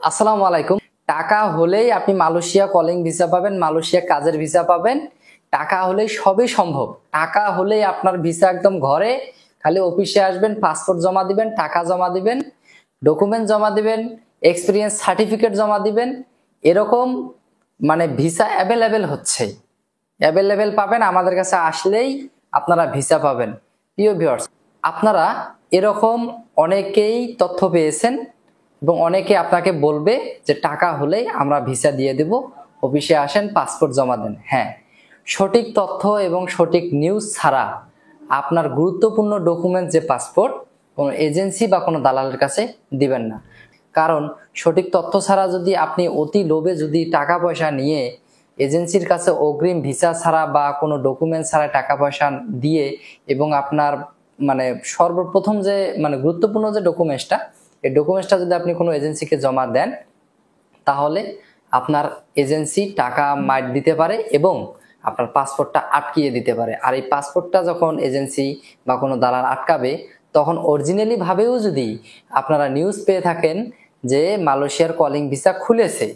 আসসালামু আলাইকুম। টাকা হলেই আপনি মালয়েশিয়া কলিং ভিসা পাবেন, মালয়েশিয়া কাজের ভিসা পাবেন। টাকা হলেই সবই সম্ভব। টাকা হলেই আপনার ভিসা একদম ঘরে, খালি অফিসে আসবেন, পাসপোর্ট জমা দিবেন, টাকা জমা দিবেন, ডকুমেন্ট জমা দিবেন, এক্সপিরিয়েন্স সার্টিফিকেট জমা দিবেন। এরকম ভিসা অ্যাভেলেবেল হচ্ছে, অ্যাভেলেবেল পাবেন। আমাদের কাছে আসলেই আপনারা ভিসা পাবেন। প্রিয় ভিউয়ার্স, আপনারা এরকম অনেকেই তথ্য পেয়েছেন এবং অনেকে আপনাকে বলবে যে টাকা হলেই আমরা ভিসা দিয়ে দেব, অফিসে আসেন, পাসপোর্ট জমা দেন। হ্যাঁ, সঠিক তথ্য এবং সঠিক নিউজ ছাড়া আপনার গুরুত্বপূর্ণ ডকুমেন্ট যে পাসপোর্ট কোনো এজেন্সি বা কোনো দালালের কাছে দিবেন না। কারণ সঠিক তথ্য ছাড়া যদি আপনি অতি লোভে যদি টাকা পয়সা নিয়ে এজেন্সির কাছে অগ্রিম ভিসা ছাড়া বা কোনো ডকুমেন্ট ছাড়া টাকা পয়সা দিয়ে এবং আপনার সর্বপ্রথম যে গুরুত্বপূর্ণ যে ডকুমেন্টসটা, এই ডকুমেন্টসটা যদি আপনি কোনো এজেন্সিকে জমা দেন, তাহলে আপনার এজেন্সি টাকা মাইট দিতে পারে এবং আপনার পাসপোর্টটা আটকিয়ে দিতে পারে। আর এই পাসপোর্টটা যখন এজেন্সি বা কোনো দালাল আটকাবে, তখন অরিজিনালি ভাবেও যদি আপনারা নিউজ পেয়ে থাকেন যে মালয়েশিয়ার কলিং ভিসা খুলেছে,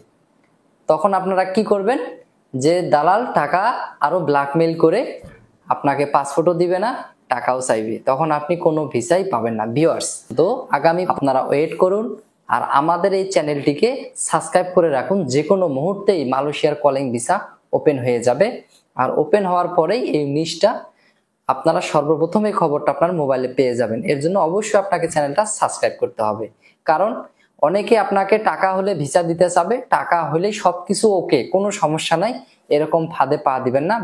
তখন আপনারা কি করবেন? যে দালাল টাকা আরো ব্ল্যাকমেইল করে আপনাকে পাসপোর্টও দিবে না, টাকাও চাইবে, তখন আপনি কোনো ভিসাই পাবেন না। ভিউয়ার্স, তো আগামী আপনারা ওয়েট করুন আর আমাদের এই চ্যানেলটিকে সাবস্ক্রাইব করে রাখুন। যে কোনো মুহূর্তেই মালয়েশিয়ার কলিং ভিসা ওপেন হয়ে যাবে। আর ওপেন হওয়ার পরেই এই নিউজটা আপনারা সর্বপ্রথম এই খবরটা আপনার মোবাইলে পেয়ে যাবেন। এর জন্য অবশ্যই আপনাকে চ্যানেলটা সাবস্ক্রাইব করতে হবে। কারণ অনেকে আপনাকে টাকা হলে ভিসা দিতে চাবে, টাকা হলেই সবকিছু ওকে, কোনো সমস্যা নাই, এরকম ফাঁদে পা দিবেন না।